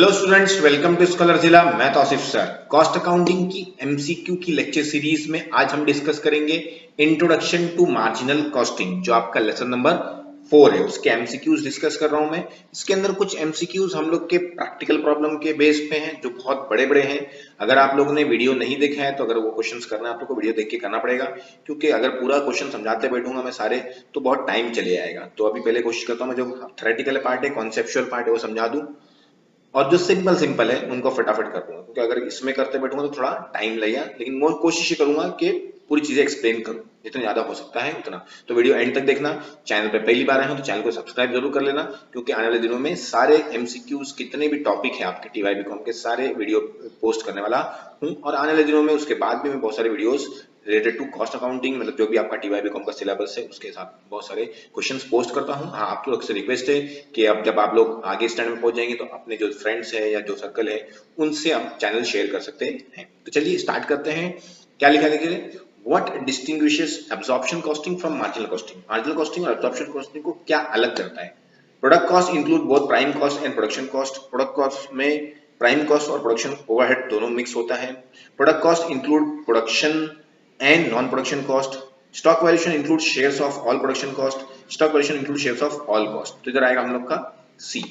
Hello students, welcome to scholar जिला। मैं Tauseef sir. Cost accounting की एमसीक्यू की लेक्चर सीरीज में आज हम डिस्कस करेंगे इंट्रोडक्शन टू मार्जिनल कॉस्टिंग, जो आपका लेसन नंबर 4 है। उसके एमसीक्यूज डिस्कस कर रहा हूं मैं। इसके अंदर कुछ एमसीक्यूज हम लोग के प्रैक्टिकल प्रॉब्लम के बेस पे हैं, जो बहुत बड़े बड़े हैं। अगर आप लोगों ने वीडियो नहीं देखा है तो अगर वो क्वेश्चंस करना है आप लोग को वीडियो देख के करना पड़ेगा, क्योंकि अगर पूरा क्वेश्चन समझाते बैठूंगा मैं सारे तो बहुत टाइम चले जाएगा। तो अभी पहले कोशिश करता हूँ मैं जो थ्योरेटिकल पार्ट है, कॉन्सेप्चुअल पार्ट है, वो समझा दूं और जो सिंपल सिंपल है उनको फटाफट कर दूंगा, क्योंकि अगर इसमें करते बैठूंगा तो थोड़ा टाइम लगेगा। लेकिन मैं कोशिश ये करूंगा कि पूरी चीजें एक्सप्लेन करूं जितना ज्यादा हो सकता है उतना। तो वीडियो एंड तक देखना। चैनल पे पहली बार आए हो तो चैनल को सब्सक्राइब जरूर कर लेना, क्योंकि आने वाले दिनों में सारे एमसीक्यूज कितने भी टॉपिक है आपके टीवाईबीकॉम के सारे वीडियो पोस्ट करने वाला हूं। और आने वाले दिनों में उसके बाद भी मैं बहुत सारे videos related to cost accounting, मतलब जो भी आपका टीवाईबीकॉम का सिलेबस है उसके साथ बहुत सारे क्वेश्चंस पोस्ट करता हूं। हाँ, आप लोग से रिक्वेस्ट है कि अब जब आप लोग आगे स्टैंड में पहुंच जाएंगे तो अपने जो फ्रेंड्स है या जो सर्कल है उनसे आप चैनल शेयर कर सकते हैं। तो चलिए स्टार्ट करते हैं। क्या लिखा देखिए, what distinguishes absorption costing from marginal costing. Marginal costing और एब्जॉर्प्शन कॉस्टिंग को क्या अलग करता है? Product cost include both prime cost and production cost. Product cost में प्राइम कॉस्ट और प्रोडक्शन ओवरहेड दोनों मिक्स होता है। Product cost include production and non-production cost. Stock valuation includes shares of all production cost. Stock valuation includes shares of all cost. तो इधर आएगा हम लोग का C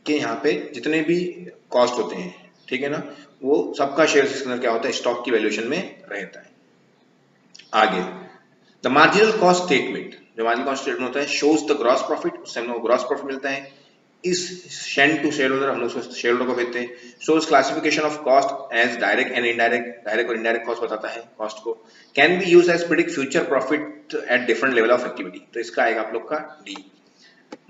के यहाँ पे जितने भी कॉस्ट होते हैं, ठीक है ना, वो सबका शेयर इसके अंदर क्या होता है, स्टॉक की वैल्यूएशन में रहता है। आगे द मार्जिनल कॉस्ट स्टेटमेंट, जो मार्जिनल कॉस्ट स्टेटमेंट होता है, शोज द ग्रॉस प्रॉफिट। उससे हम लोग को ग्रॉस प्रॉफिट मिलता है। इस शेंड टू शेयर होल्डर, हम लोग शेयर होल्डर को भेजते हैं। Shows classification of cost as direct and indirect. Direct और इनडायरेक्ट कॉस्ट बताता है कॉस्ट को। Can be use as predict future profit at different level of activity. तो इसका आएगा आप लोग का डी।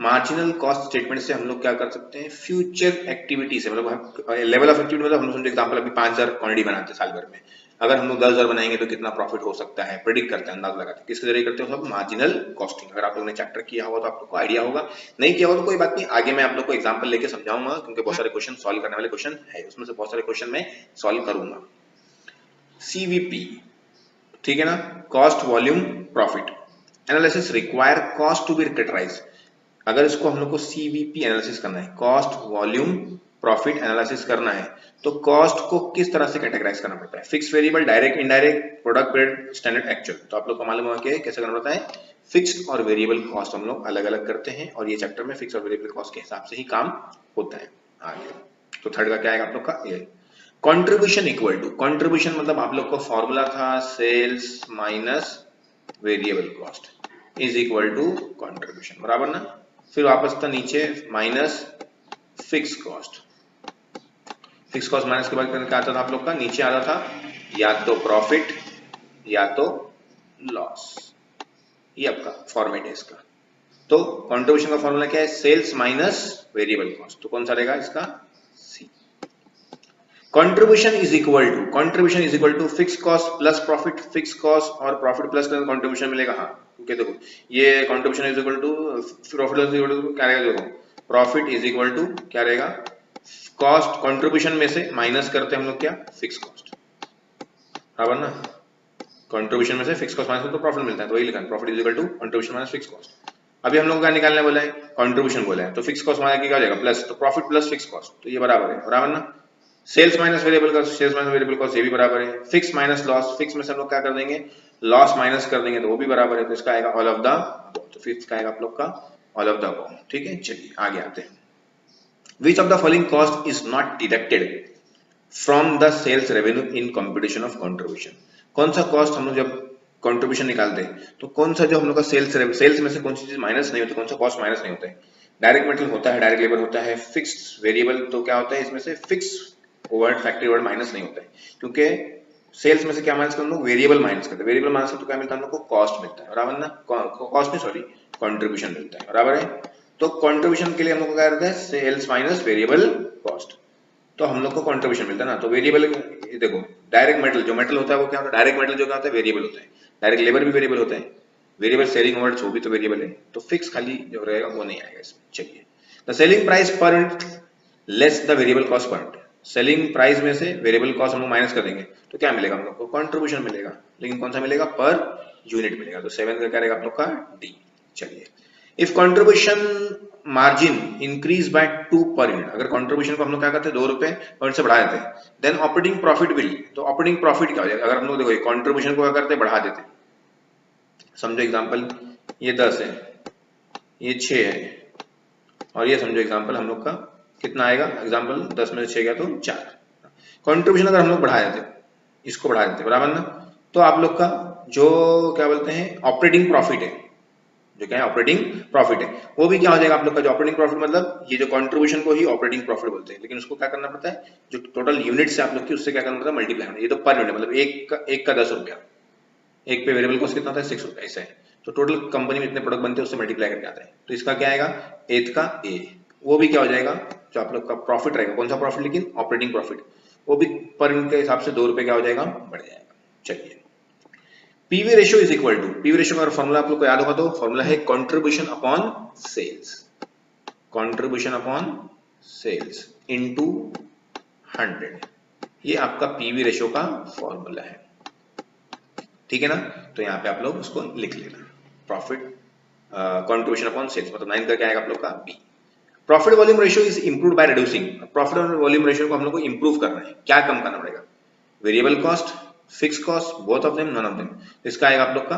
मार्जिनल कॉस्ट स्टेटमेंट से हम लोग क्या कर सकते हैं, फ्यूचर एक्टिविटी से, मतलब लेवल ऑफ एक्टिविटी, मतलब हम लोग एग्जांपल अभी 5000 क्वांटिटी बनाते हैं साल भर में, अगर हम लोग 10,000 बनाएंगे तो कितना प्रॉफिट हो सकता है, प्रेडिक्ट करते हैं, अंदाज लगाते हैं। किसके जरिए करते हो? सब मार्जिनल कॉस्टिंग। अगर आप लोगों ने चैप्टर किया होगा तो आप लोग को आइडिया होगा, नहीं किया होगा तो कोई बात नहीं, आगे मैं आप लोग को एग्जांपल लेके समझाऊंगा, क्योंकि बहुत सारे क्वेश्चन सॉल्व करने वाले क्वेश्चन है, उसमें से बहुत सारे क्वेश्चन मैं सॉल्व करूंगा। सीवीपी, ठीक है ना, cost volume profit analysis require cost to be categorized. अगर इसको हम लोग को सीवीपी एनालिसिस करना है, कॉस्ट वॉल्यूम प्रॉफिट एनालिसिस करना है, तो कॉस्ट को किस तरह से कैटेगराइज करना पड़ता है? Fix, variable, direct, indirect, product period, standard, actual. तो आप लोग को मालूम होगा कि कैसे करना पड़ता है। फिक्स्ड और वेरिएबल कॉस्ट हम लोग अलग अलग करते हैं, और ये चैप्टर में फिक्स और वेरिएबल कॉस्ट के हिसाब से ही काम होता है। आगे तो थर्ड का क्या आएगा आप लोग का, ये कंट्रीब्यूशन इक्वल टू। कंट्रीब्यूशन मतलब आप लोग को फॉर्मूला था sales minus variable cost is equal to contribution, बराबर ना। फिर वापस था नीचे minus fix cost. Fix cost minus के बाद क्या आता था आप लोग का, नीचे आता था या तो प्रॉफिट या तो लॉस। ये आपका फॉर्मेट है इसका। तो कंट्रीब्यूशन का फॉर्मूला क्या है, सेल्स माइनस वेरिएबल कॉस्ट। तो कौन सा रहेगा इसका, C. Contribution is equal to fix cost plus profit. Fix cost और प्रॉफिट प्लस कंट्रीब्यूशन मिलेगा। हाँ, क्योंकि देखो ये contribution is equal to profit is equal to क्या रहेगा, देखो प्रॉफिट इज इक्वल टू क्या रहेगा, कॉस्ट कंट्रीब्यूशन में से माइनस करते हैं हम लोग क्या, फिक्स कॉस्ट, बराबर ना। कंट्रीब्यूशन में से फिक्स कॉस्ट माइनस तो प्रॉफिट मिलता है, तो वही लिखा है, profit is equal to contribution minus fix cost. अभी हम लोग क्या निकालने बोला है, कंट्रीब्यूशन बोला है, तो फिक्स कॉस्ट माइनस क्या हो जाएगा, प्लस, तो प्रॉफिट प्लस फिक्स कॉस्ट, तो ये बराबर है, बराबर ना। Sales minus variable cost, sales minus variable cost, ये भी बराबर है। फिक्स माइनस लॉस, फिक्स में से हम लोग क्या कर देंगे, लॉस माइनस कर देंगे, तो वो भी बराबर है। तो इसका आएगा ऑल ऑफ द, तो फिक्स का आएगा आप लोग का ऑल ऑफ द अबव। ठीक है, चलिए आगे आते हैं। Which of the following cost is not deducted from the sales revenue in computation of contribution? कौन सा कॉस्ट हम लोग जब कंट्रीब्यूशन निकालते हैं तो कौन सा जो हम लोग का सेल्स में से कौन सी चीज माइनस नहीं होती, कौन सा कॉस्ट माइनस नहीं होता है? डायरेक्ट मटेरियल होता है, डायरेक्ट लेबर होता है, फिक्स्ड वेरिएबल, तो क्या होता है इसमें से fix overhead factory overhead minus नहीं होता है, क्योंकि सेल्स में से क्या माइनस करते हैं, वेरिएबल माइनस करते हैं। वेरिएबल माइनस करते तो क्या मिलता है हम लोग को, कॉस्ट मिलता है, बराबर ना। कॉस्ट नहीं, सॉरी, कंट्रीब्यूशन मिलता है, बराबर है। तो कंट्रीब्यूशन के लिए हम लोग को क्या करते हैं, सेल्स माइनस वेरिएबल कॉस्ट, तो हम लोग को कंट्रीब्यूशन मिलता है ना। तो वेरिएबल देखो, डायरेक्ट मेटल, जो मेटल होता है वो क्या होता है, डायरेक्ट मेटल जो क्या होता है, वेरिएबल होता है। डायरेक्ट लेबर भी वेरिएबल होता है, वेरिएबल सेलिंग ओवरहेड्स वो भी तो वेरिएबल है, तो फिक्स खाली जो रहेगा वो नहीं आएगा इसमें। चलिए, the selling price per unit less the variable cost per unit. Selling price में से वेरिएबल कॉस्ट हम लोग माइनस कर देंगे तो क्या मिलेगा हम लोग को, कंट्रीब्यूशन मिलेगा, लेकिन कौन सा मिलेगा, पर यूनिट मिलेगा। तो 7 का क्या रहेगा आप लोग का, डी। चलिए, if contribution margin increase by 2 per unit, अगर कंट्रीब्यूशन को हम लोग क्या करते हैं 2 रुपए पर यूनिट से बढ़ा देते हैं, देन ऑपरेटिंग प्रॉफिट विल, तो ऑपरेटिंग प्रॉफिट क्या हो जाएगा? अगर हम लोग देखो कंट्रीब्यूशन को क्या करते हैं बढ़ा देते हैं, समझो एग्जांपल ये 10 है, ये 6 है, और ये समझो एग्जांपल हम लोग का कितना आएगा, एग्जांपल 10 में से 6 गया तो 4। कंट्रीब्यूशन अगर हम लोग बढ़ा देते, इसको बढ़ा देते बराबर ना, तो आप लोग का जो क्या बोलते हैं ऑपरेटिंग प्रॉफिट है, जो क्या है ऑपरेटिंग प्रॉफिट है, वो भी क्या हो जाएगा आप लोग का, जो ऑपरेटिंग प्रॉफिट मतलब ये जो कंट्रीब्यूशन को ही ऑपरेटिंग प्रॉफिट बोलते हैं, लेकिन उसको क्या करना पड़ता है, जो टोटल यूनिट से आप लोग की उससे क्या करना पड़ता है मल्टीप्लाई करना। ये तो पर यूनिट मतलब एक का 10 रुपया, एक पे वेरिएबल कॉस्ट कितना होता है 6 रुपया, ऐसा है। तो टोटल कंपनी में इतने प्रोडक्ट बनते हैं उससे मल्टीप्लाई करके आता है, तो इसका क्या आएगा एथ का ए, वो भी क्या हो जाएगा जो आप लोग का प्रॉफिट रहेगा, कौन सा प्रॉफिट, लेकिन ऑपरेटिंग प्रॉफिट, वो भी पर यूनिट के हिसाब से 2 रुपए क्या हो जाएगा बढ़ जाएगा। चलिए PV ratio is equal to, PV ratio का फॉर्मूला आप लोग को याद होगा, तो फॉर्मूला है contribution upon sales, contribution upon sales into 100, ये आपका पीवी रेशियो का फॉर्मूला है, ठीक है ना। तो यहाँ पे आप लोग उसको लिख लेना, प्रॉफिट कंट्रीब्यूशन अपॉन सेल्स मतलब 9 का क्या आएगा आप लोग का B. Profit volume ratio is improved by reducing, profit volume ratio को हम लोग को इंप्रूव करना है, क्या कम करना पड़ेगा, variable cost, fix cost, both of them, none of them. इसका आएगा आप लोग का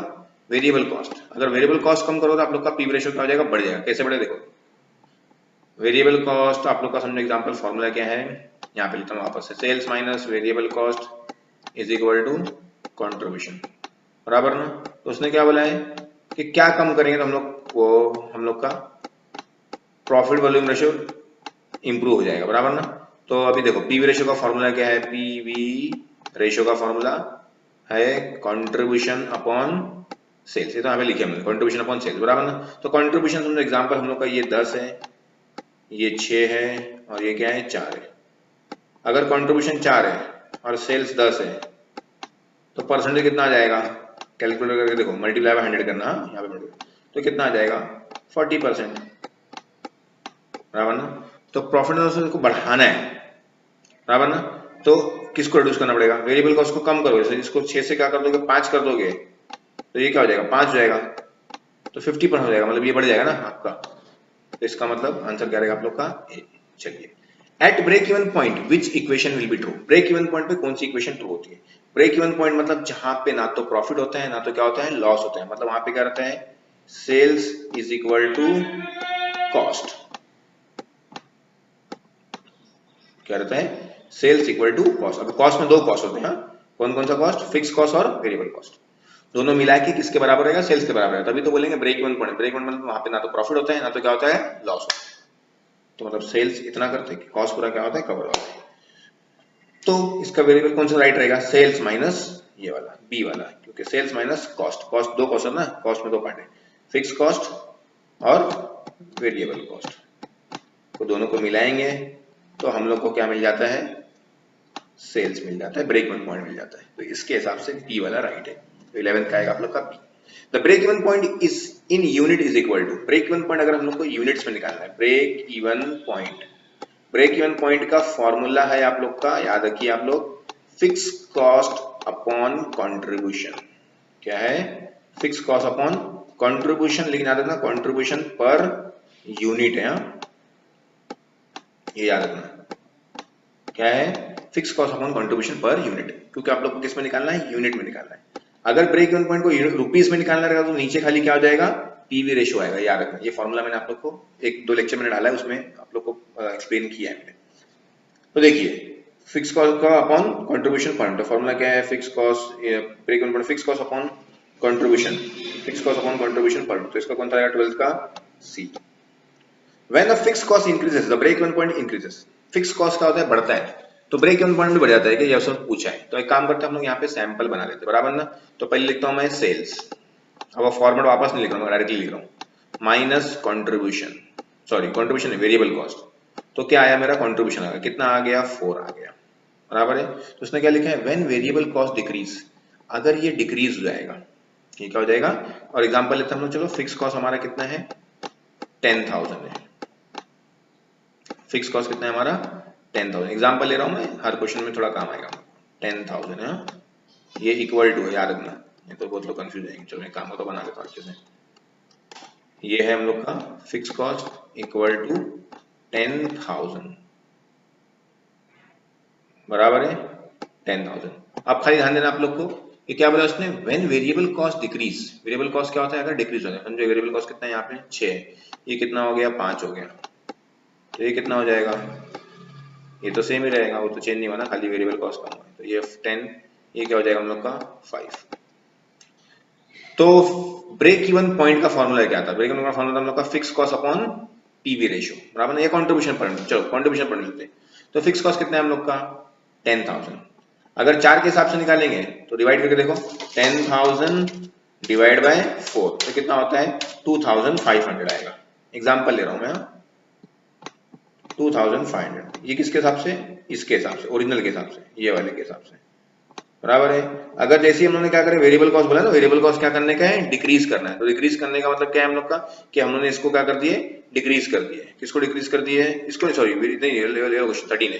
वेरिएबल कॉस्ट, अगर वेरिएबल कॉस्ट कम करो तो आप लोग का पीवी रेशियो क्या हो जाएगा बढ़ जाएगा। कैसे बढ़े देखो, वेरिएबल कॉस्ट आप लोग का समझो एग्जांपल फॉर्मूला क्या है, यहाँ पे लिखता हूँ वापस से, sales minus variable cost is equal to contribution, बराबर ना। तो उसने क्या बोला है कि क्या कम करेंगे तो हम लोग वो हम लोग का प्रॉफिट वॉल्यूम रेशियो इंप्रूव हो जाएगा, बराबर ना। तो अभी देखो पीवी रेशियो का फॉर्मूला क्या है, पीवी रेशियो का फॉर्मूला है कंट्रीब्यूशन अपॉन सेल्स, ये तो हमें लिखे हमने कंट्रीब्यूशन अपॉन सेल्स, बराबर ना। तो कंट्रीब्यूशन समझो एग्जांपल हम लोग का ये 10 है, ये 6 है, और ये क्या है 4 है। अगर कंट्रीब्यूशन 4 है और सेल्स 10 है तो परसेंटेज कितना आ जाएगा, कैलकुलेट करके देखो, मल्टीप्लाई बाय 100 करना, यहाँ पे तो कितना आ जाएगा 40%, बराबर ना। तो प्रॉफिट एंड लॉस को बढ़ाना है, बराबर ना। तो किसको रिड्यूस करना पड़ेगा, वेरिएबल कॉस्ट को कम करो, जैसे इसको 6 से क्या कर दोगे 5 कर दोगे, तो ये क्या हो जाएगा 5 हो जाएगा, तो 50% हो जाएगा, मतलब ये बढ़ जाएगा ना आपका। तो इसका मतलब आंसर क्या रहेगा आप लोग का ए। चलिए at break even point which equation will be true, break even point पे कौन सी इक्वेशन ट्रू होती है। ब्रेक इवन पॉइंट मतलब जहां पे ना तो प्रॉफिट होता है ना तो क्या होता है लॉस होता है, मतलब वहां पे क्या रहता है sales is equal to cost, क्या रहता है सेल्स इक्वल टू कॉस्ट। अब कॉस्ट में दो कॉस्ट होते हैं, कौन कौन सा कॉस्ट, फिक्स कॉस्ट और वेरिएबल कॉस्ट, दोनों मिला के किसके बराबर रहेगा सेल्स के बराबर है, तभी तो बोलेंगे break even point. Break even मतलब वहां पे ना तो प्रॉफिट होता है ना तो क्या होता है लॉस होता है, तो मतलब सेल्स इतना करते हैं कि कॉस्ट पूरा क्या होता है कवर होता है। तो इसका वेरिएबल कौन सा राइट रहेगा, सेल्स माइनस ये वाला बी वाला, क्योंकि सेल्स माइनस कॉस्ट, कॉस्ट दो कॉस्ट है ना, कॉस्ट में दो पार्ट है, फिक्स कॉस्ट और वेरिएबल कॉस्ट, तो दोनों को मिलाएंगे तो हम लोग को क्या मिल जाता है सेल्स मिल जाता है, ब्रेक इवन पॉइंट मिल जाता है। तो इसके हिसाब से बी वाला राइट है, तो 11 का आएगा आप लोग का B. The break even point is in unit is equal to, break even point अगर हम लोग को यूनिट्स में निकालना है, break even point, break even point का फॉर्मूला है आप लोग का, याद रखिए आप लोग, फिक्स कॉस्ट अपॉन कंट्रीब्यूशन, क्या है फिक्स कॉस्ट अपॉन कंट्रीब्यूशन, लेकिन याद रखना कंट्रीब्यूशन पर यूनिट है, ये याद रखना क्या है fix cost upon contribution per unit, क्योंकि आप लोग को किस में निकालना है यूनिट में निकालना है। अगर ब्रेक इवन पॉइंट को रुपीस में निकालना रहेगा तो नीचे खाली क्या हो जाएगा पीवी रेशियो आएगा, याद रखना। ये फॉर्मूला मैंने आप लोग को एक दो लेक्चर में डाला है, उसमें आप लोग को एक्सप्लेन किया है मैंने। तो देखिए फिक्स कॉस्ट का अपॉन कंट्रीब्यूशन पॉइंट, तो फॉर्मूला क्या है fix cost break even point fix cost upon contribution, fix cost upon contribution point, तो इसका कौन सा आएगा 12th का C. When the fix cost increases the break even point increases, fix cost क्या होता है बढ़ता है तो ब्रेक इवन पॉइंट भी बढ़ जाता है, कि ये सब पूछा है। तो एक काम करते हैं हम लोग यहाँ पे सैंपल बना लेते हैं, बराबर ना। तो पहले लिखता हूँ मैं सेल्स, अब फॉर्मेट वापस नहीं लिख रहा हूँ, डायरेक्टली लिख रहा हूँ minus contribution, sorry contribution variable cost, तो क्या आया मेरा कंट्रीब्यूशन आ गया, कितना आ गया 4 आ गया, बराबर है। तो उसने क्या लिखा है व्हेन वेरिएबल कॉस्ट डिक्रीज, अगर ये डिक्रीज हो जाएगा ये क्या हो जाएगा, और एग्जांपल लेते हैं हम लोग, चलो फिक्स कॉस्ट हमारा कितना है 10,000 है, फिक्स कॉस्ट कितना है हमारा 10,000, एग्जांपल ले रहा हूं मैं, हर क्वेश्चन में थोड़ा काम आएगा। 10,000 है, ये इक्वल टू है, याद रखना, ये तो बहुत लोग कंफ्यूज जाएंगे। चलो एक काम को तो बना लेता हूं अच्छे से, ये है हम लोग का फिक्स कॉस्ट इक्वल टू 10,000 बराबर है 10,000। अब खाली ध्यान देना आप लोग को कि क्या बोला उसने, when variable cost decrease. Variable cost क्या होता है अगर डिक्रीज होता है। समझो वेरिएबल कॉस्ट कितना है यहाँ पे 6 है, ये कितना हो गया 5 हो गया, तो ये कितना हो जाएगा, ये तो सेम ही रहेगा, वो तो चेंज नहीं हुआ ना, खाली वेरिएबल कॉस्ट कम हुआ है, तो ये 10, ये क्या हो जाएगा हम लोग का 5। तो ब्रेक इवन पॉइंट का फॉर्मूला क्या था, ब्रेक इवन का फॉर्मूला हम लोग का fix cost upon PV ratio बराबर ना, ये कंट्रीब्यूशन पढ़, चलो कंट्रीब्यूशन पढ़ लेते हैं। तो फिक्स कॉस्ट कितना है हम लोग का 10,000, अगर 4 के हिसाब से निकालेंगे तो डिवाइड करके देखो 10,000 डिवाइड बाय 4 तो कितना होता है 2,500 आएगा। एग्जांपल ले रहा हूं मैं 2,500, ये किसके हिसाब से, इसके हिसाब से, ओरिजिनल के हिसाब से, ये वाले के हिसाब से बराबर है। अगर जैसे ही हम लोगों ने क्या करें वेरिएबल कॉस्ट बोला ना, वेरिएबल कॉस्ट क्या करने का है डिक्रीज करना है, तो डिक्रीज करने का मतलब क्या है हम लोग का कि हम लोगों ने इसको क्या कर दिए डिक्रीज कर दिए, किसको डिक्रीज कर दिए है, इसको सॉरी नहीं 13 है,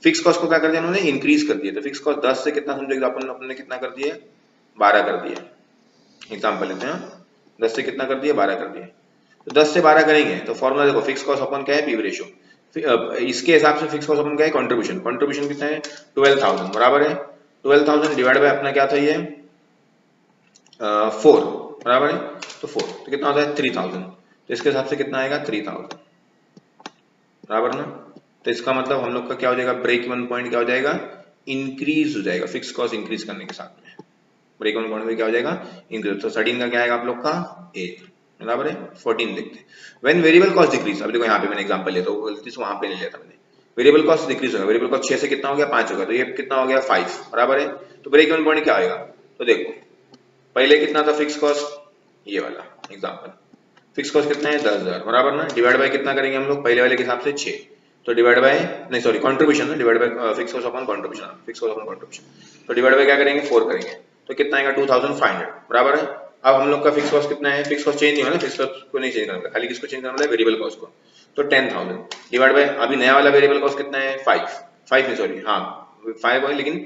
फिक्स कॉस्ट को क्या कर दिया उन्होंने इंक्रीज कर दिया, तो फिक्स कॉस्ट 10 से कितना समझो अपन अपने कितना कर दिया 12 कर दिया। एग्जांपल लेते हैं 10 से कितना कर दिया 12 कर दिया, तो 10 से 12 करेंगे तो फॉर्मूला देखो फिक्स कॉस्ट अपन क्या है पीवी रेशियो, इसके हिसाब से फिक्स कॉस्ट अपन क्या है कंट्रीब्यूशन, कंट्रीब्यूशन कितना है 12,000 बराबर है, 12,000 डिवाइड बाय अपना क्या था ये 4 बराबर है, तो 4 तो कितना होता है 3,000, तो इसके हिसाब से कितना आएगा 3,000 बराबर ना। तो इसका मतलब हम लोग का क्या हो जाएगा ब्रेक इवन पॉइंट क्या हो जाएगा इंक्रीज हो जाएगा, फिक्स कॉस्ट इंक्रीज करने के साथ में ब्रेक इवन पॉइंट में क्या हो जाएगा इंक्रीज। तो 13 का क्या आएगा आप लोग का 8 बराबर है। 14 देखते हैं व्हेन वेरिएबल कॉस्ट डिक्रीज, अब देखो यहाँ पे मैंने एग्जांपल लिया तो गलती से वहां पे ले लिया था मैंने, वेरिएबल कॉस्ट डिक्रीज होगा, वेरिएबल कॉस्ट 6 से कितना हो गया 5 होगा, तो ये कितना हो गया 5 बराबर है, तो ब्रेक इवन पॉइंट क्या आएगा, तो देखो पहले कितना था फिक्स कॉस्ट ये वाला एग्जांपल, फिक्स कॉस्ट कितना है 10,000 बराबर ना, डिवाइड बाय कितना करेंगे हम लोग पहले वाले के हिसाब से 6, तो डिवाइड बाय नहीं सॉरी कंट्रीब्यूशन ना, divide by fix cost upon contribution, fix cost upon contribution, तो डिवाइड बाय क्या करेंगे 4 करेंगे, तो कितना आएगा 2,500 बराबर है। अब हम लोग का फिक्स कॉस्ट कितना है, फिक्स कॉस्ट चेंज नहीं हुआ ना, फिक्स कॉस्ट को नहीं चेंज करना, खाली किसको चेंज करना है वेरिएबल कॉस्ट को, तो 10,000 डिवाइड बाय अभी नया वाला वेरिएबल कॉस्ट कितना है 5 नहीं सॉरी हाँ 5 है, लेकिन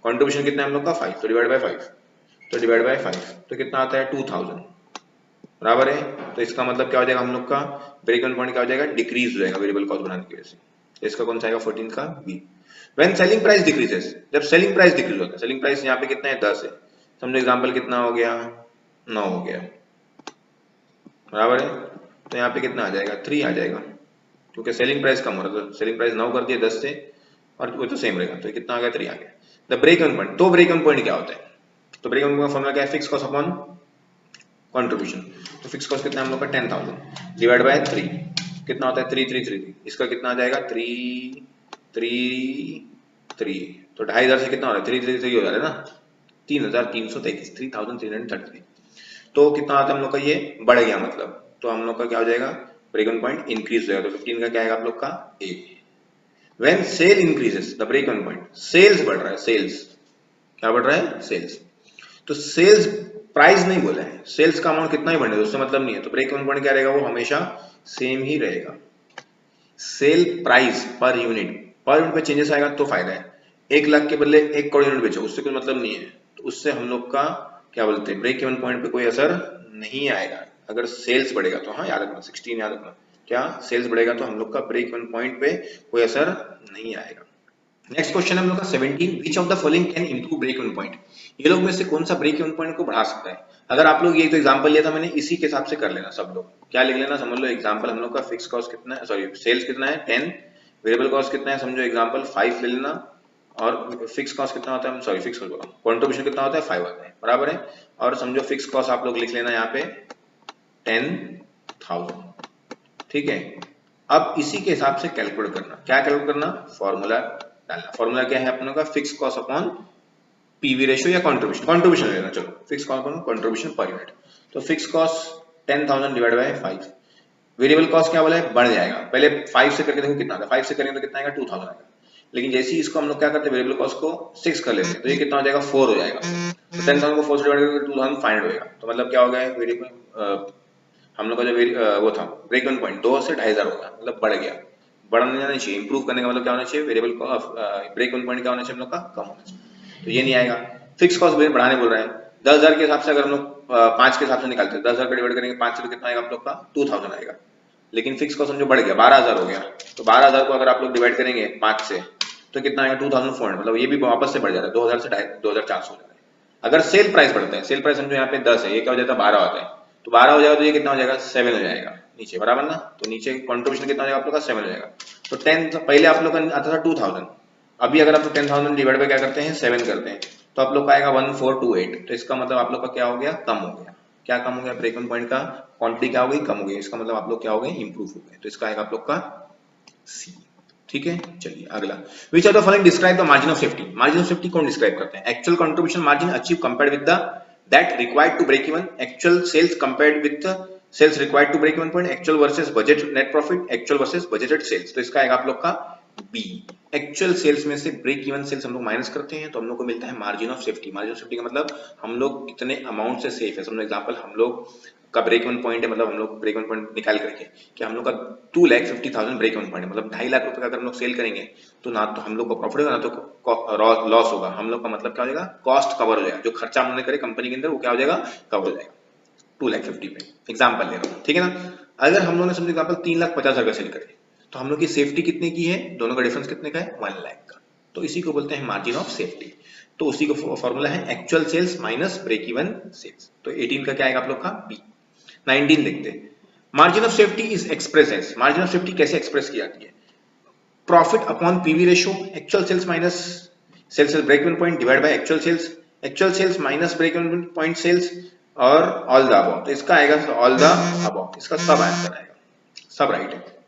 कंट्रीब्यूशन कितना है हम लोग का 5, तो डिवाइड बाय 5, तो डिवाइड बाय 5 तो कितना आता है 2,000 बराबर है। तो इसका मतलब क्या हो जाएगा हम लोग का ब्रेक इवन पॉइंट क्या हो जाएगा डिक्रीज हो जाएगा वेरिएबल कॉस्ट बढ़ाने की वजह से, तो इसका कौन सा आएगा 14 का B. When selling price decreases, जब सेलिंग प्राइस डिक्रीज होता है, सेलिंग प्राइस यहाँ पे कितना है 10 है, समझो एग्जांपल कितना हो गया 9 हो गया बराबर है, तो यहाँ पे कितना आ जाएगा 3 आ जाएगा, क्योंकि सेलिंग प्राइस कम हो रहा है, तो सेलिंग प्राइस 9 कर दिया 10 से और वो तो सेम रहेगा, तो कितना आ गया 3 आ गया। द ब्रेक इवन पॉइंट, तो ब्रेक इवन पॉइंट क्या होता है, तो ब्रेक इवन पॉइंट का फॉर्मूला क्या है फिक्स कॉस्ट अपॉन कंट्रीब्यूशन, तो फिक्स कॉस्ट कितना है हम लोग का 10,000 डिवाइड बाय 3 कितना होता है 3,333, इसका कितना आ जाएगा 3,333, तो 2,500 से कितना हो रहा है 3,333 हो जा रहा है ना 3,333 3,333, तो कितना आता है हम लोग का ये बढ़ गया मतलब, तो हम लोग का क्या हो जाएगा ब्रेक इवन पॉइंट इंक्रीज हो जाएगा, तो 15 का क्या आएगा आप लोग का A. When sale increases the break even point, sales बढ़ रहा है, सेल्स क्या बढ़ रहा है सेल्स, तो सेल्स प्राइस नहीं बोला है, सेल्स का अमाउंट कितना ही बढ़ने दो उससे मतलब नहीं है, तो ब्रेक इवन पॉइंट क्या रहेगा वो हमेशा सेम ही रहेगा। सेल प्राइस पर यूनिट पे चेंजेस आएगा तो फायदा है, 1 लाख के बदले 1 करोड़ यूनिट बेचो उससे कोई मतलब नहीं है, तो उससे हम लोग का क्या बोलते हैं ब्रेक इवन पॉइंट पे कोई असर नहीं आएगा। अगर सेल्स बढ़ेगा तो हाँ याद रखना 16 याद रखना, क्या सेल्स बढ़ेगा तो हम लोग का ब्रेक इवन पॉइंट पे कोई असर नहीं आएगा। नेक्स्ट क्वेश्चन है हम लोग का 17, which of the following can improve break even point, ये लोग में से कौन सा ब्रेक इवन पॉइंट को बढ़ा सकता है। अगर आप लोग ये तो एग्जांपल लिया था मैंने, इसी के हिसाब से कर लेना सब लोग, क्या लिख लेना समझ लो एग्जांपल हम लोग का फिक्स कॉस्ट कितना है सॉरी सेल्स कितना है 10, वेरिएबल कॉस्ट कितना है समझो एग्जांपल 5 ले लेना, और फिक्स कॉस्ट कितना होता है सॉरी फिक्स कॉस्ट बोला कंट्रीब्यूशन कितना होता है 5 आता है बराबर है, और समझो फिक्स कॉस्ट आप लोग लिख लेना यहाँ पे 10,000 ठीक है। अब इसी के हिसाब से कैलकुलेट करना, क्या कैलकुलेट करना फॉर्मूला डालना, फॉर्मूला क्या है अपनों का fix cost upon PV ratio या कंट्रीब्यूशन लेना, चलो fix cost upon contribution per unit, तो fix cost 10,000 divide by 5, variable cost क्या बोला है बढ़ जाएगा, पहले 5 से करके देखो कितना आता है, 5 से करेंगे तो कितना आएगा 2,000 आएगा, लेकिन जैसे ही इसको हम लोग क्या करते हैं वेरिएबल कॉस्ट को 6 कर लेते हैं, तो ये कितना हो जाएगा 4 हो जाएगा, तो 10,000 को 4 से डिवाइड करके 2,500 होगा, तो मतलब क्या हो गया वेरिएबल हम लोग का जो वो था ब्रेक इवन पॉइंट 2 से 2,500 होगा, मतलब बढ़ गया, बढ़ने नहीं चाहिए, इंप्रूव करने का मतलब क्या होना चाहिए वेरिएबल ब्रेक इवन पॉइंट क्या होना चाहिए हम लोग का कम होना चाहिए, तो ये नहीं आएगा। फिक्स कॉस्ट बढ़ाने बोल रहा है 10,000 के हिसाब से, अगर हम लोग 5 के हिसाब से निकालते हैं, 10,000 का डिवाइड करेंगे 5 से तो कितना आएगा आप लोग का 2000 आएगा। लेकिन फिक्स कॉस्ट समझो बढ़ गया 12,000 हो गया, तो 12,000 को अगर आप लोग डिवाइड करेंगे 5 से तो कितना आएगा 2400, मतलब ये भी वापस से बढ़ जाता है 2000 से 2400 हो जाता है। अगर सेल प्राइस बढ़ता है, सेल प्राइस समझो यहाँ पे 10 है, ये क्या हो जाता है 12 होता है, तो 12 हो जाएगा तो ये कितना हो जाएगा 7 हो जाएगा नीचे, बराबर ना। तो नीचे कंट्रीब्यूशन कितना हो जाएगा आप लोग का 7 हो जाएगा। तो 10 पहले आप लोग का आता था 2000, अभी अगर आप 10,000 डिवाइड बाय क्या करते हैं 7 करते हैं तो आप लोग का आएगा 1428। तो इसका मतलब आप लोग का क्या हो गया कम हो गया। क्या कम हो गया, ब्रेक इवन पॉइंट का क्वांटिटी क्या हो गई कम हो गई, इसका मतलब आप लोग क्या हो गए इंप्रूव हो गए। तो इसका आएगा आप लोग का सी। ठीक है, चलिए अगला, which are the following describe the margin of safety. Margin of safety कौन डिस्क्राइब करते हैं, actual contribution margin achieve compared with the that required to break even, actual sales compared with the sales required to break even point, actual versus budget net profit, actual versus budgeted sales. तो इसका आएगा आप लोग का B. Actual sales में से break even sales हम लोग माइनस करते हैं तो हम लोग को मिलता है margin of safety. Margin of safety का मतलब हम लोग कितने अमाउंट से सेफ है। समझो एग्जांपल हम लोग का ब्रेक इवन पॉइंट है, मतलब हम लोग ब्रेक इवन पॉइंट निकाल करके कि हम लोग का 2,50,000 ब्रेक इवन पॉइंट है, मतलब 2.5 लाख रुपए का अगर हम लोग सेल करेंगे तो ना तो हम लोग को प्रॉफिट होगा ना तो लॉस होगा। हम लोग का मतलब क्या हो जाएगा कॉस्ट कवर हो जाएगा, जो खर्चा हमने करे कंपनी के अंदर वो क्या हो जाएगा कवर हो जाएगा 2,50,000 पे। एग्जाम्पल ले रहा हूँ, ठीक है ना। अगर हम लोग ने समझो एग्जाम्पल 3,50,000 का सेल करे तो हम लोग की सेफ्टी कितने की है, दोनों का डिफरेंस कितने का है 1 लाख का। तो इसी को बोलते हैं मार्जिन ऑफ सेफ्टी। तो उसी का फॉर्मूला है actual sales minus break even sales. तो 18 का क्या आएगा आप लोग का बी। 19 देखते हैं, margin of safety is express as, margin of safety कैसे एक्सप्रेस की जाती है, profit upon PV ratio, actual sales minus sales break even point divide by actual sales minus break even point sales और all the above. तो इसका आएगा all the above, इसका सब आंसर आएगा, सब राइट है।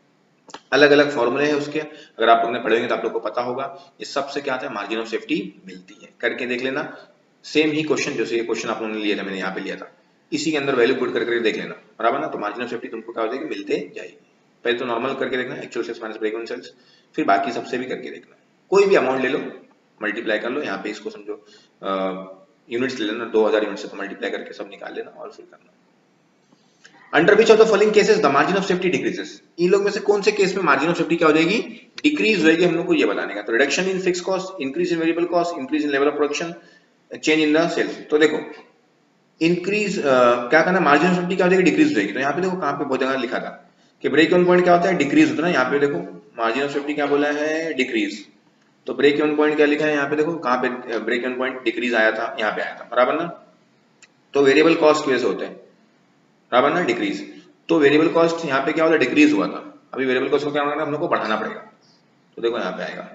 अलग अलग फॉर्मूले हैं उसके, अगर आप लोग ने पढ़ेंगे तो आप लोग को पता होगा। ये सबसे क्या आता है मार्जिन ऑफ सेफ्टी मिलती है, करके देख लेना। सेम ही क्वेश्चन जैसे ये क्वेश्चन आप लोगों ने लिया था, मैंने यहाँ पे लिया था, इसी के अंदर वैल्यू पुट करके देख लेना, बराबर ना। तो मार्जिन ऑफ सेफ्टी तुमको क्या हो जाएगी मिलते जाएगी। पहले तो नॉर्मल करके देखना actual sales minus break even sales, फिर बाकी सबसे भी करके देखना। कोई भी अमाउंट ले लो मल्टीप्लाई कर लो, यहाँ पे इसको समझो यूनिट्स ले लेना 2000 यूनिट से, तो मल्टीप्लाई करके सब निकाल लेना और फिर करना। Under which of the following cases the margin of safety decreases, इन लोग में से कौन से केस में मार्जिन ऑफ सेफ्टी क्या हो जाएगी डिक्रीज हो जाएगी, हम लोग को ये बताने का। तो reduction in fix cost, increase in variable cost, increase in level of production, change in the sales. तो देखो इंक्रीज क्या करना, मार्जिन ऑफ सेफ्टी क्या हो जाएगी डिक्रीज हो जाएगी। तो यहाँ पे देखो कहाँ पे बहुत जगह लिखा था कि ब्रेक इवन पॉइंट क्या होता है डिक्रीज होता है ना, यहाँ पे देखो मार्जिन ऑफ सेफ्टी क्या बोला है डिक्रीज, तो ब्रेक इवन पॉइंट क्या लिखा है यहाँ पे देखो कहाँ पे ब्रेक इवन पॉइंट डिक्रीज आया था, यहाँ पे आया था, बराबर ना। तो वेरिएबल कॉस्ट की वजह से होता है, बराबर ना डिक्रीज। तो वेरिएबल कॉस्ट यहाँ पे क्या होता है डिक्रीज हुआ था, अभी वेरिएबल कॉस्ट को क्या करना है हम लोग को बढ़ाना पड़ेगा। तो देखो यहाँ पे आएगा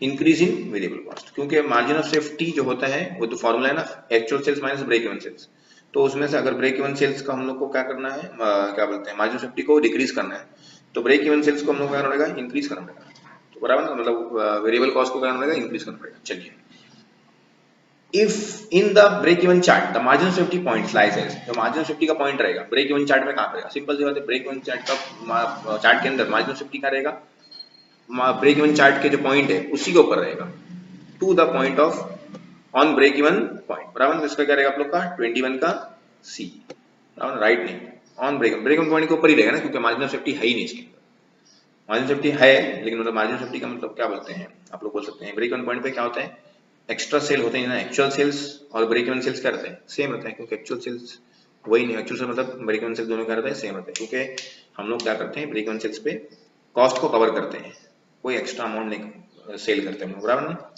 इंक्रीज इन वेरिएबल कॉस्ट, क्योंकि मार्जिन ऑफ सेफ्टी जो होता है वो तो फॉर्मूला है ना actual sales minus break even sales. तो उसमें से अगर ब्रेक इवन सेल्स का हम लोग को क्या करना है क्या बोलते हैं मार्जिन ऑफ सेफ्टी को डिक्रीज करना है, तो ब्रेक इवन सेल्स को हम लोग क्या करना पड़ेगा इंक्रीज करना पड़ेगा। तो बराबर ना, मतलब वेरिएबल कॉस्ट को क्या करना पड़ेगा इंक्रीज करना पड़ेगा। चलिए, if in the break even chart the margin of safety points lies as, जो margin of safety का पॉइंट रहेगा ब्रेक इवन चार्ट में कहाँ पे रहेगा, सिंपल सी बात है ब्रेक इवन चार्ट का चार्ट के अंदर मार्जिन ऑफ सेफ्टी का रहेगा, ब्रेक इवन चार्ट के जो पॉइंट है उसी के ऊपर रहेगा, to the point of on break even point, बराबर। तो इसका क्या रहेगा आप लोग का 21 का सी, बराबर राइट नहीं, ऑन ब्रेक इवन पॉइंट के ऊपर ही रहेगा ना, क्योंकि मार्जिन ऑफ सेफ्टी है ही नहीं इसके अंदर। मार्जिन सेफ्टी है लेकिन मतलब मार्जिन सेफ्टी का मतलब क्या बोलते हैं आप लोग बोल सकते हैं ब्रेक इवन पॉइंट पे क्या होता है एक्स्ट्रा सेल होते हैं ना, एक्चुअल सेल्स और ब्रेक इवन सेल्स क्या रहते हैं सेम रहता है, क्योंकि एक्चुअल सेल्स वही नहीं, एक्चुअल सेल्स मतलब ब्रेक इवन सेल्स दोनों क्या रहता है सेम रहता है, क्योंकि हम लोग क्या करते हैं ब्रेक इवन सेल्स पे कॉस्ट को कवर करते हैं, कोई एक्स्ट्रा अमाउंट नहीं सेल करते हैं, बराबर ना।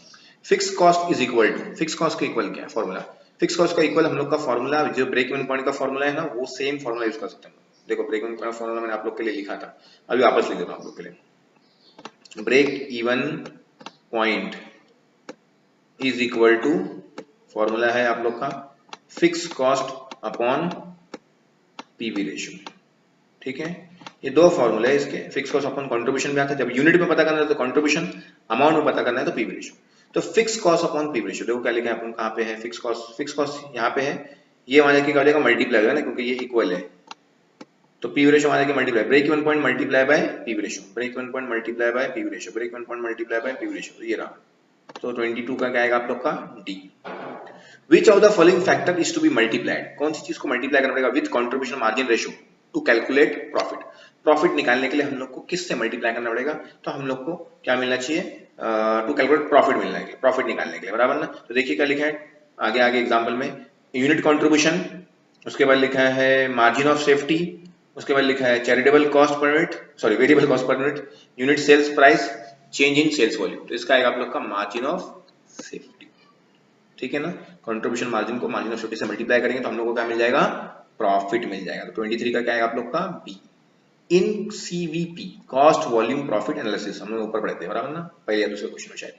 Fix cost is equal to, fix cost का इक्वल क्या है फॉर्मूला, फिक्स कॉस्ट का इक्वल हम लोग का फॉर्मूला जो ब्रेक इवन पॉइंट का फॉर्मूला है ना वो सेम फॉर्मूला यूज कर सकते हैं। देखो ब्रेक इवन पॉइंट फॉर्मूला मैंने आप लोग के लिए लिखा था, अभी वापस लिख देता हूँ आप लोग के लिए। Break even point is equal to formula है आप लोग का fix cost upon PV ratio, ठीक है। ये दो फॉर्मूले है इसके, फिक्स कॉस्ट अपॉन कंट्रीब्यूशन में आता है, जब यूनिट में पता करना है तो कंट्रीब्यूशन, अमाउंट में पता करना है तो पीवी रेशियो। तो fix cost upon PV ratio देखो क्या लिखा है अपन कहाँ पे है, फिक्स कॉस्ट यहाँ पे है, ये वहां जाके क्या हो जाएगा मल्टीप्लाई होगा ना, क्योंकि ये इक्वल है, तो पीवी रेशियो वहां जाके multiply, break even point multiply by PV ratio, break even point multiply by PV ratio, break even point multiply by PV ratio, तो ये रहा। तो 22 का क्या आएगा आप लोग का D. Which of the following factor is to be multiplied, कौन सी चीज को मल्टीप्लाई करना पड़ेगा with contribution margin ratio two calculate profit, profit निकालने के लिए हम लोग को किस से मल्टीप्लाई करना पड़ेगा, तो हम लोग को क्या मिलना चाहिए टू कैलकुलेट प्रॉफिट मिलना है, प्रॉफिट निकालने के लिए, बराबर ना। तो देखिए क्या लिखा है आगे आगे एग्जांपल में, यूनिट कंट्रीब्यूशन उसके बाद लिखा है मार्जिन ऑफ सेफ्टी, उसके बाद लिखा है charitable cost per unit, sorry variable cost per unit, unit sales price, change in sales volume. तो इसका आएगा आप लोग का मार्जिन ऑफ सेफ्टी, ठीक है ना। कंट्रीब्यूशन मार्जिन को मार्जिन ऑफ सेफ्टी से मल्टीप्लाई करेंगे तो हम लोग को क्या मिल जाएगा, प्रॉफिट मिल जाएगा। तो 23 का क्या आएगा आप लोग का B. In CVP cost volume profit analysis हम लोग ऊपर पढ़े थे बराबर ना, पहले या दूसरे क्वेश्चन में शायद।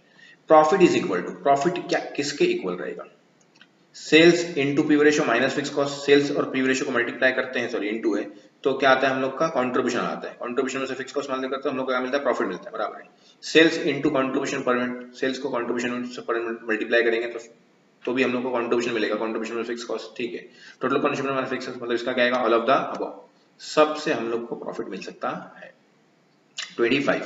Profit is equal to, profit क्या किसके इक्वल रहेगा, sales into PV ratio minus fix cost. सेल्स और पीवी रेशियो को मल्टीप्लाई करते हैं, सॉरी इनटू है, तो क्या आता है हम लोग का कंट्रीब्यूशन आता है। कंट्रीब्यूशन में से फिक्स कॉस्ट माइनस करते हैं हम लोग को क्या मिलता है, प्रॉफिट मिलता है बराबर है। Sales into contribution per unit, sales को कंट्रीब्यूशन से पर यूनिट मल्टीप्लाई करेंगे तो भी हम लोग को कंट्रीब्यूशन मिलेगा, कंट्रीब्यूशन में फिक्स कॉस्ट, ठीक है। टोटल कंट्रीब्यूशन में फिक्स मतलब इसका क्या आएगा, ऑल ऑफ द अबव, सबसे हम लोग को प्रॉफिट मिल सकता है। 25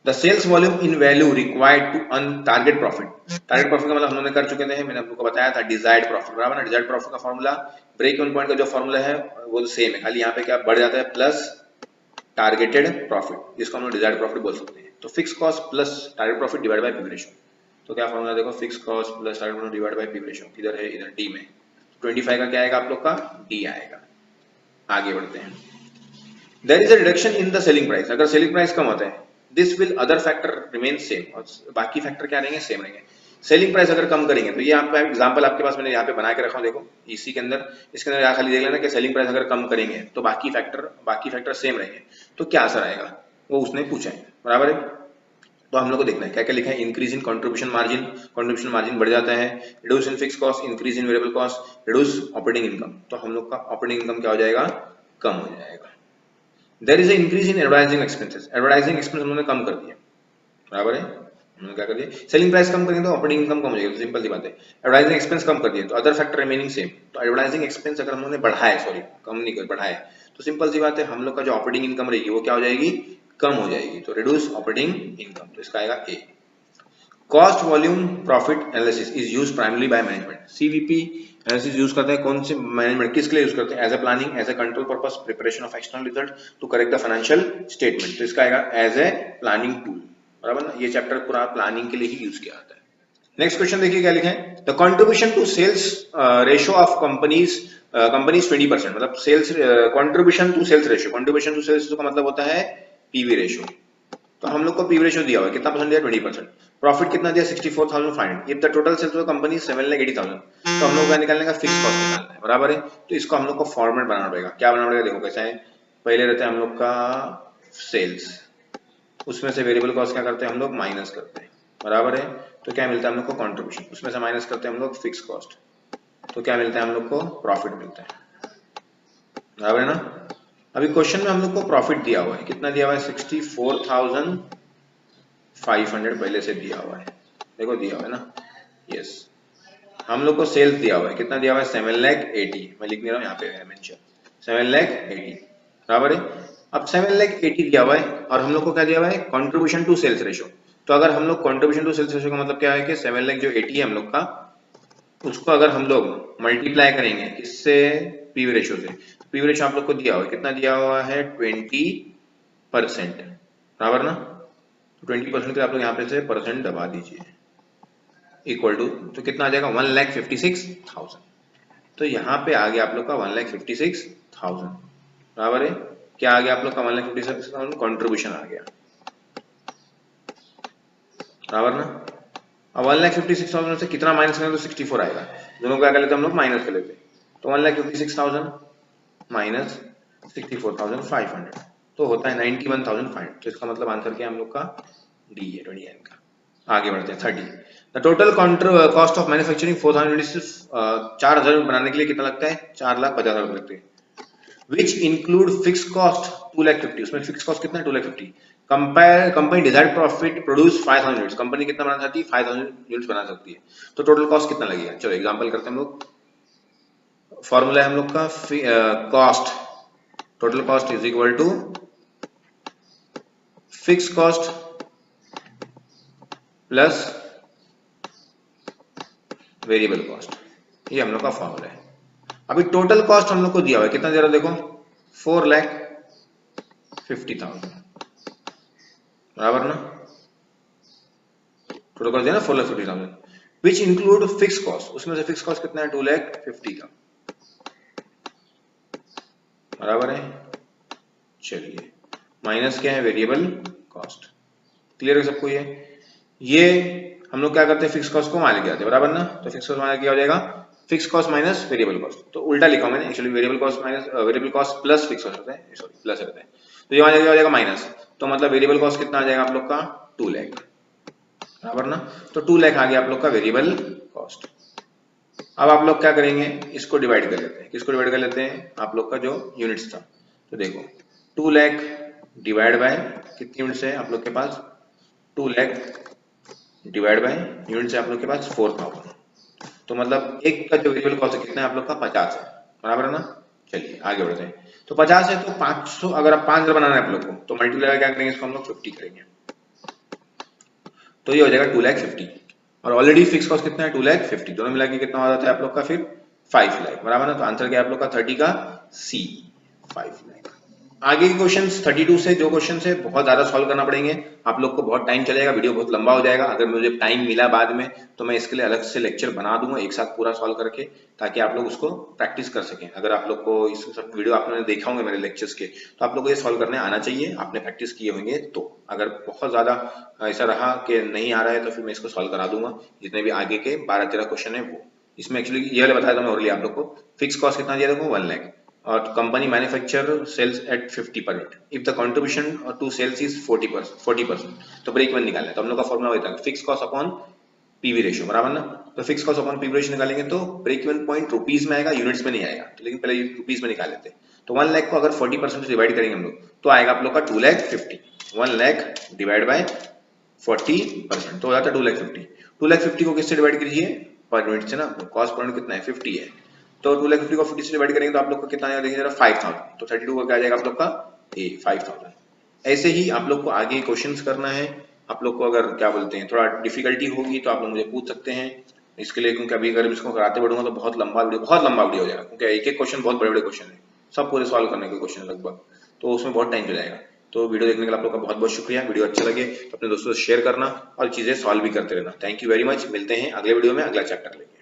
the sales volume in value required to earn target profit. Target profit का मतलब हम लोगों ने कर चुके थे, मैंने आपको बताया था डिजायर्ड प्रॉफिट बराबर ना। डिजायर्ड प्रॉफिट का फॉर्मूला, ब्रेक इवन पॉइंट का जो फॉर्मूला है वो सेम है, खाली यहाँ पे क्या बढ़ जाता है प्लस टारगेटेड प्रॉफिट, जिसको हम लोग डिजायर्ड प्रॉफिट बोल सकते हैं। तो fix cost plus target profit divide by PV ratio. तो क्या फॉर्मूला देखो, fix cost plus target profit divide by PV ratio, किधर है, इधर डी में। 25 का क्या आएगा आप लोग का, डी आएगा। आगे बढ़ते हैं। There is a reduction in the selling price, अगर सेलिंग प्राइस कम होता है, this will other factor remain same, और बाकी फैक्टर क्या रहेंगे, सेम रहेंगे। सेलिंग प्राइस अगर कम करेंगे, तो ये यहाँ पे एग्जांपल आपके पास मैंने यहाँ पे बना के रखा हूँ, देखो इसी के अंदर, इसके अंदर यहाँ खाली देख लेना कि सेलिंग प्राइस अगर कम करेंगे तो बाकी फैक्टर सेम रहेंगे, तो क्या असर आएगा वो उसने पूछा है बराबर है। तो हम लोग को देखना है क्या क्या लिखा है, increase in contribution margin, contribution margin बढ़ जाता है, reduce in fix cost, increase in variable cost, reduce operating income, तो हम लोग का ऑपरेटिंग इनकम क्या हो जाएगा, कम हो जाएगा। There is a increase in advertising expenses, advertising expense उन्होंने कम कर दिया बराबर है। उन्होंने क्या कर दिया, सेलिंग प्राइस कम करेंगे तो ऑपरेटिंग इनकम कम हो जाएगी, तो सिंपल सी बात है। एडवर्टाइजिंग एक्सपेंस कम कर दिए तो अदर फैक्टर रिमेनिंग सेम, तो एडवर्टाइजिंग एक्सपेंस अगर हमने बढ़ाया, सॉरी कम नहीं कर बढ़ाया, तो सिंपल सी बात है हम लोग का जो ऑपरेटिंग इनकम रहेगी वो क्या हो जाएगी, कम हो जाएगी। तो रिड्यूस ऑपरेटिंग इनकम, तो इसका आएगा A. Cost volume profit analysis is used primary by management, CVP analysis use करते हैं कौन से मैनेजमेंट, किसके लिए यूज करते हैं, as a planning, as a control purpose, preparation of external result, to correct the financial statement, तो इसका आएगा एज ए प्लानिंग टूल बराबर ना। ये चैप्टर पूरा प्लानिंग के लिए ही यूज किया जाता है। नेक्स्ट क्वेश्चन देखिए क्या लिखा है, the contribution to sales ratio of companies 20%, मतलब sales contribution to sales ratio, contribution to sales का मतलब होता है पीवी रेशियो। तो हम लोग को पीवी रेशियो दिया हुआ है, कितना परसेंट दिया, 20%। प्रॉफिट कितना दिया, 64,500। If the total sales of company 7,80,000, तो हम लोग का निकालने का फिक्स कॉस्ट निकालना है बराबर है। तो इसको हम लोग को फॉर्मेट बनाना पड़ेगा, क्या बनाना पड़ेगा, देखो कैसा है। पहले रहता है हम लोग का सेल्स, उसमें से वेरिएबल कॉस्ट क्या करते हैं हम लोग, माइनस करते हैं बराबर है। तो क्या मिलता है हम लोग को, कंट्रीब्यूशन, उसमें से माइनस करते हैं हम लोग फिक्स कॉस्ट, तो क्या मिलता है हम लोग को, प्रॉफिट मिलता है बराबर है ना। अभी क्वेश्चन में हम लोग को प्रॉफिट दिया हुआ है, कितना दिया हुआ है, 64,500 पहले से दिया हुआ है, देखो दिया हुआ है ना, यस। हम लोग को सेल्स दिया हुआ है, कितना दिया हुआ है, 7,80,000, मैं लिख नहीं रहा हूँ यहाँ पे है मेंशन, 7,80,000 बराबर है। अब 7,80,000 दिया हुआ है और हम लोग को क्या दिया हुआ है, कंट्रीब्यूशन टू सेल्स रेशियो। तो अगर हम लोग कंट्रीब्यूशन टू सेल्स रेशियो का मतलब क्या है कि 7,00,000 जो 80 है हम लोग का, उसको अगर हम लोग मल्टीप्लाई करेंगे किससे, पीवी रेशियो से। पीवी रेशियो आप लोग को दिया हुआ है, कितना दिया हुआ है, 20% बराबर ना। 20% के आप लोग यहाँ पे से परसेंट दबा दीजिए, इक्वल टू, तो कितना आ जाएगा, 1,56,000। तो यहाँ पे आ गया आप लोग का 1,56,000 बराबर है। क्या आ गया आप लोग का, 1,56,000 कंट्रीब्यूशन आ गया बराबर ना। अब 1,56,000 से कितना माइनस करेंगे तो 64 आएगा, दोनों को क्या कर लेते हम लोग, माइनस कर लेते। तो 1,56,000 माइनस 64,500, तो होता है 91,500। तो इसका मतलब आंसर क्या हम लोग का, डी है, 29 का। आगे बढ़ते हैं 30। The total cost of manufacturing 4,000 बनाने के लिए कितना लगता है, 4,50,000 लगते हैं। विच इंक्लूड फिक्स कॉस्ट 2,50,000, उसमें फिक्स कॉस्ट कितना है, 2,50,000। Compare company desired profit produce 5,000 units, company कितना बना सकती है, 5,000 यूनिट्स बना सकती है। तो टोटल कॉस्ट कितना लगेगा, चलो एग्जांपल करते हैं हम लोग। फॉर्मूला है हम लोग का cost, total cost is equal to fix cost plus variable cost, ये हम लोग का फॉर्मूला है। अभी टोटल कॉस्ट हम लोग को दिया हुआ है, कितना दे रहा है देखो, 4,50,000 बराबर ना। टोटल कॉस्ट दिया ना 4,50,000, विच इंक्लूड फिक्स कॉस्ट, उसमें से फिक्स कॉस्ट कितना है, 2,50,000। बराबर है। चलिए माइनस क्या है, वेरिएबल कॉस्ट। क्लियर है सबको? ये हम लोग क्या करते हैं, फिक्स कॉस्ट को वहां लेके आते हैं, बराबर ना। तो फिक्स कॉस्ट माइनस क्या हो जाएगा, fix cost minus variable cost. तो उल्टा लिखा मैंने actually, variable cost minus variable cost plus fix cost होता है, सॉरी प्लस रहता है। तो ये वहां क्या हो जाएगा, माइनस। तो मतलब वेरिएबल कॉस्ट कितना आ जाएगा आप लोग का, 2 लाख, बराबर ना। तो 2 लाख आ गया आप लोग का वेरिएबल कॉस्ट। अब आप लोग क्या करेंगे, इसको डिवाइड कर लेते हैं। किसको डिवाइड कर लेते हैं, आप लोग का जो यूनिट्स था। तो देखो 2 लाख डिवाइड बाय कितनी यूनिट्स है आप लोग के पास, 2 लाख डिवाइड बाय यूनिट्स है आप लोग के पास 4000। तो मतलब एक का जो वेरिएबल कॉस्ट कितना है आप लोग का, 50 है, बराबर है ना। चलिए आगे बढ़ते हैं। तो 50 है तो 500, अगर आप 5000 बनाना है आप लोग को, तो मल्टीप्लाई क्या करेंगे, इसको हम लोग 50 करेंगे। तो ये हो जाएगा 2,50,000। और ऑलरेडी फिक्स कॉस्ट कितना है, 2,50,000। दोनों मिला के कितना हो जाता है आप लोग का फिर 5 लाख, बराबर ना। तो आंसर क्या है आप लोग का 30 का सी, 5 लाख। आगे के क्वेश्चंस 32 से जो क्वेश्चन है बहुत ज्यादा सॉल्व करना पड़ेंगे आप लोग को, बहुत टाइम चलेगा, वीडियो बहुत लंबा हो जाएगा। अगर मुझे टाइम मिला बाद में तो मैं इसके लिए अलग से लेक्चर बना दूंगा एक साथ पूरा सॉल्व करके, ताकि आप लोग उसको प्रैक्टिस कर सकें। अगर आप लोग को इस सब वीडियो आपने देखा होंगे मेरे लेक्चर्स के, तो आप लोग को ये सॉल्व करने आना चाहिए, आपने प्रैक्टिस किए होंगे। तो अगर बहुत ज्यादा ऐसा रहा कि नहीं आ रहा है तो फिर मैं इसको सॉल्व करा दूंगा। जितने भी आगे के 12-13 क्वेश्चन है वो, इसमें एक्चुअली ये वाले बताया था मैं ऑलरेडी आप लोग को। फिक्स कॉस्ट कितना दिया देखो, 1 लाख। और company manufacture sales at 50% if the contribution to sales is 40%, तो ब्रेक इवन निकालना है। तो हम लोग का फॉर्मूला होता है fix cost upon PV ratio, बराबर ना। तो fix cost upon PV ratio निकालेंगे तो ब्रेक इवन पॉइंट रुपीस में आएगा, यूनिट्स में नहीं आएगा। तो लेकिन पहले रुपीस में निकाल लेते हैं। तो 1 लाख को अगर 40% से डिवाइड करेंगे हम लोग, तो आएगा आप लोग का 2,50,000। 1 लाख डिवाइड बाय 40% तो हो जाता है 2,50,000। 2,50,000 को किससे डिवाइड कीजिए, पर यूनिट से ना। कॉस्ट पर यूनिट कितना है, 50 है। तो 2,50,000 को 50 से डिवाइड करेंगे तो आप लोग को कितना आएगा, देखिए जरा 5,000। तो 32 का क्या आ जाएगा आप लोग का, ए 5,000। ऐसे ही आप लोग को आगे क्वेश्चंस करना है। आप लोग को अगर क्या बोलते हैं थोड़ा डिफिकल्टी होगी तो आप लोग मुझे पूछ सकते हैं इसके लिए, क्योंकि अभी अगर इसको कराते बढ़ूंगा तो बहुत लंबा वीडियो हो जाएगा, क्योंकि एक एक क्वेश्चन बहुत बड़े बड़े क्वेश्चन है, सब पूरे सॉल्व करने के क्वेश्चन लगभग, तो उसमें बहुत टाइम चल जाएगा। तो वीडियो देखने के लिए आप लोग का बहुत बहुत शुक्रिया। वीडियो अच्छा लगे तो अपने दोस्तों से शेयर करना और चीजें सॉल्व भी करते रहना। Thank you very much. मिलते हैं अगले वीडियो में अगला चैप्टर लेके।